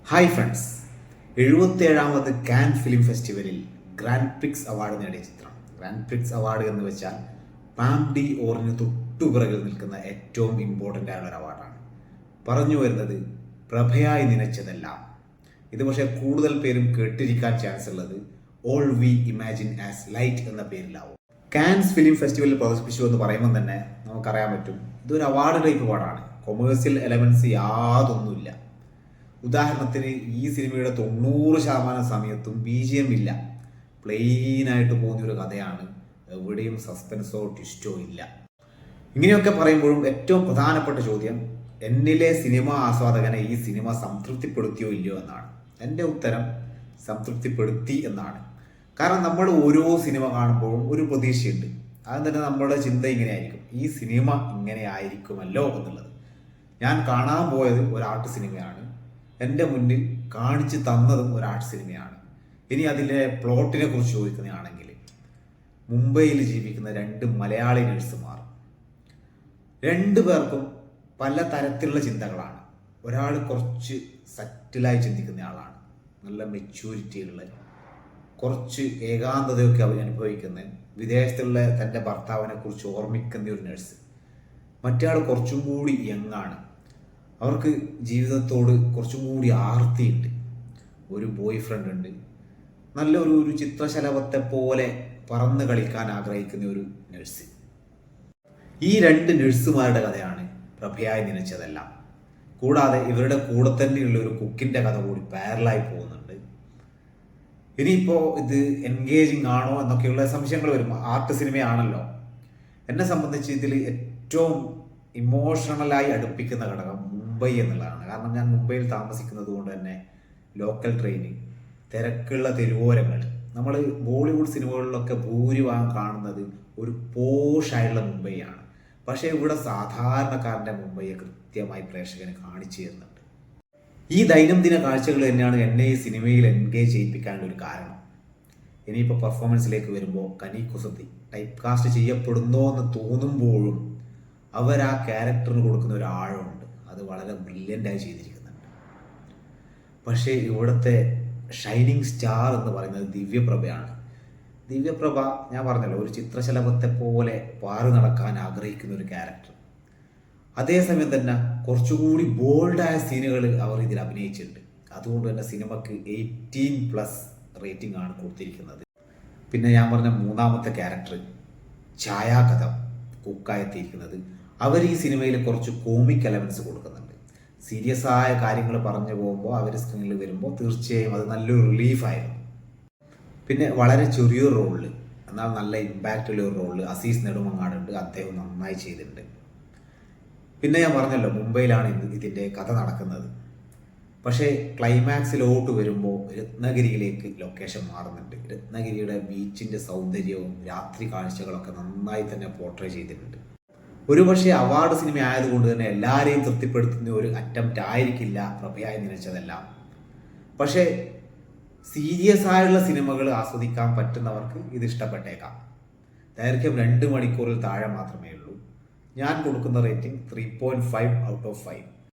Hi friends, 77ാമത് Cannes film ഫെസ്റ്റിവലിൽ grand prix award നേടിയ ചിത്രം. ഗ്രാൻഡ് പ്രിക്സ് അവാർഡ് എന്ന് വെച്ചാൽ പാം ഡി ഓറിന് തൊട്ടുപിറകിൽ നിൽക്കുന്ന ഏറ്റവും ഇമ്പോർട്ടൻ്റ് ആയുള്ള ഒരു അവാർഡാണ്. പറഞ്ഞു വരുന്നത് പ്രഭയായി നനച്ചതെല്ലാം. ഇത് പക്ഷേ കൂടുതൽ പേരും കേട്ടിരിക്കാൻ ചാൻസ് ഉള്ളത് all we imagine as light എന്ന പേരിലാവും. കാൻസ് ഫിലിം ഫെസ്റ്റിവലിൽ പ്രദർശിപ്പിച്ചു എന്ന് പറയുമ്പോൾ തന്നെ നമുക്കറിയാൻ പറ്റും, ഇതൊരു അവാർഡ് ടൈപ്പ് അവാർഡാണ്. കൊമേഴ്സ്യൽ എലമെൻസ് യാതൊന്നുമില്ല. ഉദാഹരണത്തിന് ഈ സിനിമയുടെ 90% സമയത്തും BGM ഇല്ല. പ്ലെയിനായിട്ട് പോകുന്ന ഒരു കഥയാണ്. എവിടെയും സസ്പെൻസോ ട്വിസ്റ്റോ ഇല്ല. ഇങ്ങനെയൊക്കെ പറയുമ്പോഴും ഏറ്റവും പ്രധാനപ്പെട്ട ചോദ്യം, എന്നിലെ സിനിമ ആസ്വാദകനെ ഈ സിനിമ സംതൃപ്തിപ്പെടുത്തിയോ ഇല്ലയോ എന്നാണ്. എൻ്റെ ഉത്തരം സംതൃപ്തിപ്പെടുത്തി എന്നാണ്. കാരണം നമ്മൾ ഓരോ സിനിമ കാണുമ്പോഴും ഒരു പ്രതീക്ഷയുണ്ട്. അത് തന്നെ നമ്മുടെ ചിന്ത ഇങ്ങനെയായിരിക്കും, ഈ സിനിമ ഇങ്ങനെ ആയിരിക്കുമല്ലോ എന്നുള്ളത്. ഞാൻ കാണാൻ പോയത് ഒരു ആർട്ട് സിനിമയാണ്, എൻ്റെ മുന്നിൽ കാണിച്ചു തന്നതും ഒരു ആർട്ട് സിനിമയാണ്. ഇനി അതിലെ പ്ലോട്ടിനെ കുറിച്ച് ചോദിക്കുന്നതാണെങ്കിൽ, മുംബൈയിൽ ജീവിക്കുന്ന 2 മലയാളി നഴ്സുമാർ, 2 പേർക്കും പല തരത്തിലുള്ള ചിന്തകളാണ്. ഒരാൾ കുറച്ച് സറ്റിലായി ചിന്തിക്കുന്ന ആളാണ്, നല്ല മെച്യൂരിറ്റിയുള്ള, കുറച്ച് ഏകാന്തതയൊക്കെ അവർ അനുഭവിക്കുന്ന, വിദേശത്തുള്ള തൻ്റെ ഭർത്താവിനെ കുറിച്ച് ഓർമ്മിക്കുന്ന ഒരു നഴ്സ്. മറ്റേ ആൾ കുറച്ചും കൂടി യങ്ങാണ്, അവർക്ക് ജീവിതത്തോട് കുറച്ചും കൂടി ആർത്തിയുണ്ട്, ഒരു ബോയ് ഫ്രണ്ട് ഉണ്ട്, നല്ലൊരു ചിത്രശലഭത്തെ പോലെ പറന്ന് കളിക്കാൻ ആഗ്രഹിക്കുന്ന ഒരു നഴ്സ്. ഈ 2 നഴ്സുമാരുടെ കഥയാണ് പ്രഭയായി നനച്ചതെല്ലാം. കൂടാതെ ഇവരുടെ കൂടെ തന്നെയുള്ള ഒരു കുക്കിൻ്റെ കഥ കൂടി പാരലായി പോകുന്നുണ്ട്. ഇനിയിപ്പോൾ ഇത് എൻഗേജിങ് ആണോ എന്നൊക്കെയുള്ള സംശയങ്ങൾ വരും. ആർട്ട് സിനിമയാണല്ലോ. എന്നെ സംബന്ധിച്ച് ഇതിൽ ഏറ്റവും ഇമോഷണലായി അടുപ്പിക്കുന്ന ഘടകം മുംബൈ എന്നുള്ളതാണ്. കാരണം ഞാൻ മുംബൈയിൽ താമസിക്കുന്നത് കൊണ്ട് തന്നെ ലോക്കൽ ട്രെയിന്, തിരക്കുള്ള തെരുവോരങ്ങൾ, നമ്മൾ ബോളിവുഡ് സിനിമകളിലൊക്കെ ഭൂരിഭാഗം കാണുന്നത് ഒരു പോഷായിട്ടുള്ള മുംബൈയാണ്. പക്ഷേ ഇവിടെ സാധാരണക്കാരൻ്റെ മുംബൈയെ കൃത്യമായി പ്രേക്ഷകന് കാണിച്ചു തരുന്നുണ്ട്. ഈ ദൈനംദിന കാഴ്ചകൾ തന്നെയാണ് എന്നെ ഈ സിനിമയിൽ എൻഗേജ് ചെയ്യിപ്പിക്കാനുള്ള ഒരു കാരണം. ഇനിയിപ്പോൾ പെർഫോമൻസിലേക്ക് വരുമ്പോൾ കനി കുസൃതി ടൈപ്പ് കാസ്റ്റ് ചെയ്യപ്പെടുന്നോ എന്ന് തോന്നുമ്പോഴും അവർ ആ ക്യാരക്ടറിന് കൊടുക്കുന്ന ഒരു ആഴമുണ്ട്. അത് വളരെ ബ്രില്യൻ്റായി ചെയ്തിരിക്കുന്നുണ്ട്. പക്ഷേ ഇവിടുത്തെ ഷൈനിങ് സ്റ്റാർ എന്ന് പറയുന്നത് ദിവ്യപ്രഭയാണ്. ദിവ്യപ്രഭ, ഞാൻ പറഞ്ഞല്ലോ, ഒരു ചിത്രശലഭത്തെ പോലെ പാറി നടക്കാൻ ആഗ്രഹിക്കുന്ന ഒരു ക്യാരക്ടർ. അതേസമയം തന്നെ കുറച്ചുകൂടി ബോൾഡായ സീനുകൾ അവർ ഇതിൽ അഭിനയിച്ചിട്ടുണ്ട്. അതുകൊണ്ട് തന്നെ സിനിമക്ക് 18+ റേറ്റിംഗ് ആണ് കൊടുത്തിരിക്കുന്നത്. പിന്നെ ഞാൻ പറഞ്ഞ 3ാമത്തെ ക്യാരക്ടർ ഛായാകഥം കുക്കായെത്തിയിരിക്കുന്നത്, അവർ ഈ സിനിമയിൽ കുറച്ച് കോമിക് എലമെൻറ്റ്സ് കൊടുക്കുന്നുണ്ട്. സീരിയസ് ആയ കാര്യങ്ങൾ പറഞ്ഞു പോകുമ്പോൾ അവർ സ്ക്രീനിൽ വരുമ്പോൾ തീർച്ചയായും അത് നല്ലൊരു റിലീഫായിരുന്നു. പിന്നെ വളരെ ചെറിയൊരു റോളിൽ എന്നാൽ നല്ല ഇമ്പാക്റ്റുള്ള ഒരു റോളിൽ അസീസ് നെടുമങ്ങാടുണ്ട്. അദ്ദേഹം നന്നായി ചെയ്തിട്ടുണ്ട്. പിന്നെ ഞാൻ പറഞ്ഞല്ലോ, മുംബൈയിലാണ് ഇതിൻ്റെ കഥ നടക്കുന്നത്. പക്ഷേ ക്ലൈമാക്സിലോട്ട് വരുമ്പോൾ രത്നഗിരിയിലേക്ക് ലൊക്കേഷൻ മാറുന്നുണ്ട്. രത്നഗിരിയുടെ ബീച്ചിൻ്റെ സൗന്ദര്യവും രാത്രി കാഴ്ചകളൊക്കെ നന്നായി തന്നെ പോർട്രേ ചെയ്തിട്ടുണ്ട്. ഒരുപക്ഷെ അവാർഡ് സിനിമ ആയതുകൊണ്ട് തന്നെ എല്ലാവരെയും തൃപ്തിപ്പെടുത്തുന്ന ഒരു അറ്റംപ്റ്റ് ആയിരിക്കില്ല പ്രഭയായി നനച്ചതെല്ലാം. പക്ഷേ സീരിയസ് ആയുള്ള സിനിമകൾ ആസ്വദിക്കാൻ പറ്റുന്നവർക്ക് ഇത് ഇഷ്ടപ്പെട്ടേക്കാം. ദൈർഘ്യം 2 മണിക്കൂറിൽ താഴെ മാത്രമേ ഉള്ളൂ. ഞാൻ കൊടുക്കുന്ന റേറ്റിംഗ് 3.5 ഔട്ട് ഓഫ് 5.